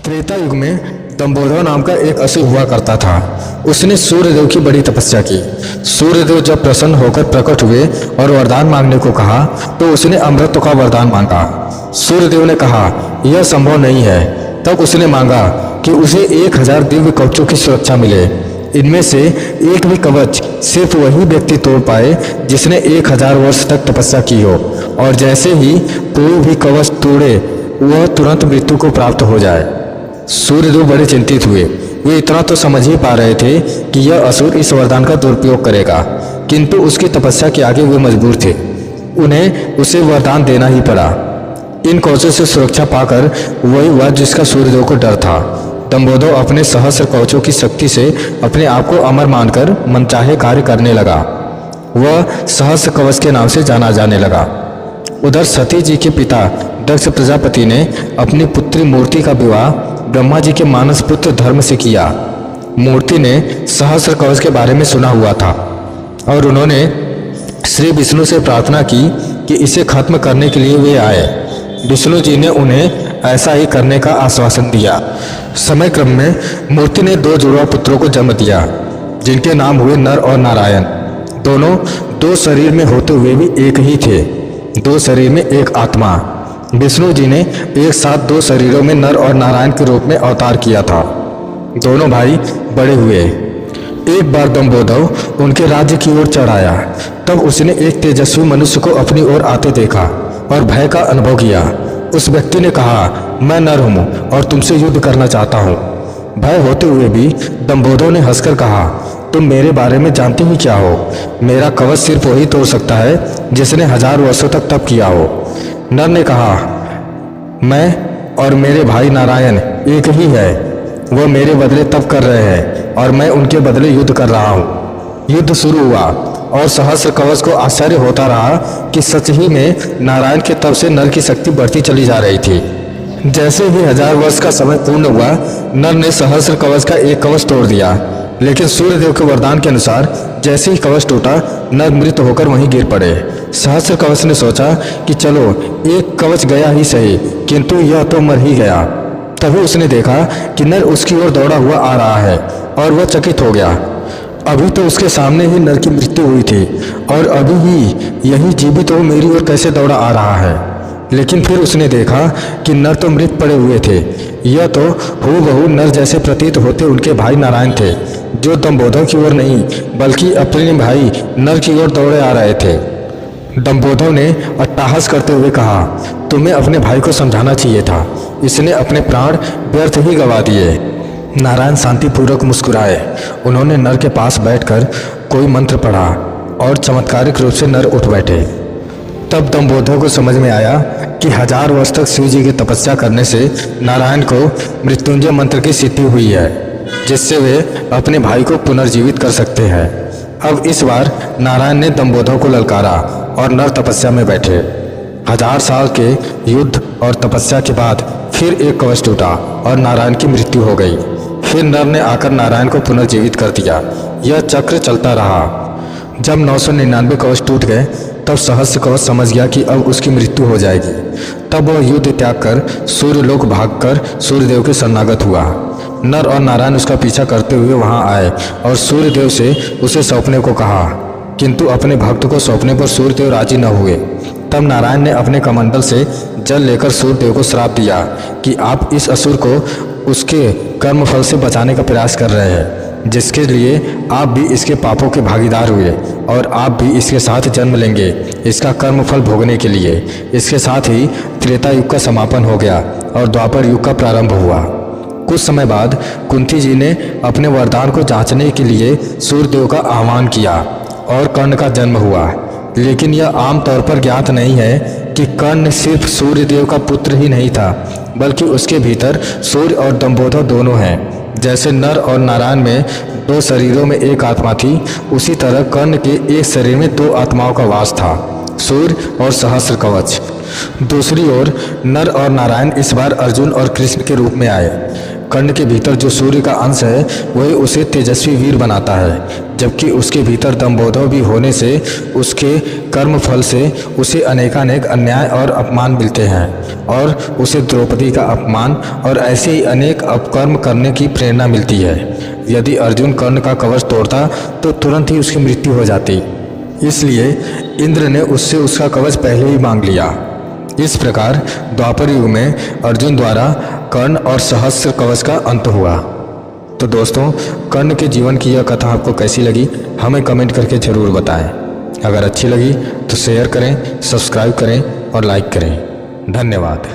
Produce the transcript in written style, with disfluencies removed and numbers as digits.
त्रेता युग में दम्भोदर नाम का एक असुर हुआ करता था। उसने सूर्यदेव की बड़ी तपस्या की। सूर्यदेव जब प्रसन्न होकर प्रकट हुए और वरदान मांगने को कहा तो उसने अमृत का वरदान मांगा। सूर्यदेव ने कहा यह संभव नहीं है। तब उसने मांगा कि उसे 1000 दिव्य कवचों की सुरक्षा मिले। इनमें से एक भी कवच सिर्फ वही व्यक्ति तोड़ पाए जिसने 1000 वर्ष तक तपस्या की हो, और जैसे ही कोई भी कवच तोड़े वह तुरंत मृत्यु को प्राप्त हो जाए। सूर्यदेव बड़े चिंतित हुए। वे इतना तो समझ ही पा रहे थे कि यह असुर इस वरदान का दुरुपयोग करेगा, किंतु उसकी तपस्या के आगे वे मजबूर थे। उन्हें उसे वरदान देना ही पड़ा। इन कवचों से सुरक्षा पाकर वही हुआ जिसका सूर्यदेव को डर था। दम्भोदर अपने सहस्र कवचों की शक्ति से अपने आप को अमर मानकर मनचाहे कार्य करने लगा। वह सहस्र कवच के नाम से जाना जाने लगा। उधर सती जी के पिता दक्ष प्रजापति ने अपनी पुत्री मूर्ति का विवाह ब्रह्मा जी के मानस पुत्र धर्म से किया। मूर्ति ने सहस्र कवच के बारे में सुना हुआ था और उन्होंने श्री विष्णु से प्रार्थना की कि इसे खत्म करने के लिए वे आए। विष्णु जी ने उन्हें ऐसा ही करने का आश्वासन दिया। समय क्रम में मूर्ति ने 2 जुड़वा पुत्रों को जन्म दिया, जिनके नाम हुए नर और नारायण। दोनों 2 शरीर में होते हुए भी एक ही थे, 2 शरीर में एक आत्मा। विष्णु जी ने एक साथ 2 शरीरों में नर और नारायण के रूप में अवतार किया था। दोनों भाई बड़े हुए। एक बार दम्भोदर उनके राज्य की ओर चढ़ आया। तब उसने एक तेजस्वी मनुष्य को अपनी ओर आते देखा और भय का अनुभव किया। उस व्यक्ति ने कहा, मैं नर हूँ और तुमसे युद्ध करना चाहता हूँ। भय होते हुए भी दम्भोदर ने हंसकर कहा, तुम मेरे बारे में जानते ही क्या हो? मेरा कवच सिर्फ वही तोड़ सकता है जिसने 1000 वर्षों तक तप किया हो। नर ने कहा, मैं और मेरे भाई नारायण एक ही है। वो मेरे बदले तप कर रहे हैं और मैं उनके बदले युद्ध कर रहा हूँ। युद्ध शुरू हुआ और सहस्र कवच को आश्चर्य होता रहा कि सच ही में नारायण के तप से नर की शक्ति बढ़ती चली जा रही थी। जैसे ही 1000 वर्ष का समय पूर्ण हुआ, नर ने सहस्र कवच का एक कवच तोड़ दिया, लेकिन सूर्यदेव के वरदान के अनुसार जैसे ही कवच टूटा, नर मृत होकर वहीं गिर पड़े। सहस्र कवच ने सोचा कि चलो एक कवच गया ही सही, किंतु यह तो मर ही गया। तभी उसने देखा कि नर उसकी ओर दौड़ा हुआ आ रहा है और वह चकित हो गया। अभी तो उसके सामने ही नर की मृत्यु हुई थी और अभी ही यही जीवित हो मेरी ओर कैसे दौड़ा आ रहा है। लेकिन फिर उसने देखा कि नर तो मृत पड़े हुए थे। यह तो हूबहू नर जैसे प्रतीत होते उनके भाई नारायण थे, जो दम्भोदर की ओर नहीं बल्कि अपने भाई नर की ओर दौड़े आ रहे थे। दम्भोदर ने अट्टहास करते हुए कहा, तुम्हें अपने भाई को समझाना चाहिए था, इसने अपने प्राण व्यर्थ ही गंवा दिए। नारायण शांतिपूर्वक मुस्कुराए। उन्होंने नर के पास बैठकर कोई मंत्र पढ़ा और चमत्कारिक रूप से नर उठ बैठे। तब दम्भोदर को समझ में आया कि 1000 वर्ष तक शिव जी की तपस्या करने से नारायण को मृत्युंजय मंत्र की सिद्धि हुई है, जिससे वे अपने भाई को पुनर्जीवित कर सकते हैं। अब इस बार नारायण ने दम्भोदर को ललकारा और नर तपस्या में बैठे। 1000 साल के युद्ध और तपस्या के बाद फिर एक कवच टूटा और नारायण की मृत्यु हो गई। फिर नर ने आकर नारायण को पुनर्जीवित कर दिया। यह चक्र चलता रहा। जब 999 कवच टूट गए, तब सहस्र कवच समझ गया कि अब उसकी मृत्यु हो जाएगी। तब वह युद्ध त्याग कर सूर्यलोक भागकर सूर्यदेव के शरणागत हुआ। नर और नारायण उसका पीछा करते हुए वहां आए और सूर्यदेव से उसे सौंपने को कहा, किंतु अपने भक्त को सौंपने पर सूर्यदेव राजी न हुए। तब नारायण ने अपने कमंडल से जल लेकर सूर्यदेव को श्राप दिया कि आप इस असुर को उसके कर्मफल से बचाने का प्रयास कर रहे हैं, जिसके लिए आप भी इसके पापों के भागीदार हुए और आप भी इसके साथ जन्म लेंगे इसका कर्मफल भोगने के लिए। इसके साथ ही त्रेता युग का समापन हो गया और द्वापर युग का प्रारंभ हुआ। कुछ समय बाद कुंती जी ने अपने वरदान को जांचने के लिए सूर्यदेव का आह्वान किया और कर्ण का जन्म हुआ। लेकिन यह आम तौर पर ज्ञात नहीं है कि कर्ण सिर्फ सूर्यदेव का पुत्र ही नहीं था, बल्कि उसके भीतर सूर्य और दम्भोदर दोनों हैं। जैसे नर और नारायण में 2 शरीरों में एक आत्मा थी, उसी तरह कर्ण के एक शरीर में 2 आत्माओं का वास था, सूर्य और सहस्र कवच। दूसरी ओर नर और नारायण इस बार अर्जुन और कृष्ण के रूप में आए। कर्ण के भीतर जो सूर्य का अंश है वही उसे तेजस्वी वीर बनाता है, जबकि उसके भीतर दम्भोदव भी होने से उसके कर्म फल से उसे अनेकानेक अन्याय और अपमान मिलते हैं और उसे द्रौपदी का अपमान और ऐसे ही अनेक अपकर्म करने की प्रेरणा मिलती है। यदि अर्जुन कर्ण का कवच तोड़ता तो तुरंत ही उसकी मृत्यु हो जाती, इसलिए इंद्र ने उससे उसका कवच पहले ही मांग लिया। इस प्रकार द्वापर युग में अर्जुन द्वारा कर्ण और सहस्त्र कवच का अंत हुआ। तो दोस्तों, कर्ण के जीवन की यह कथा आपको कैसी लगी हमें कमेंट करके ज़रूर बताएं। अगर अच्छी लगी तो शेयर करें, सब्सक्राइब करें और लाइक करें। धन्यवाद।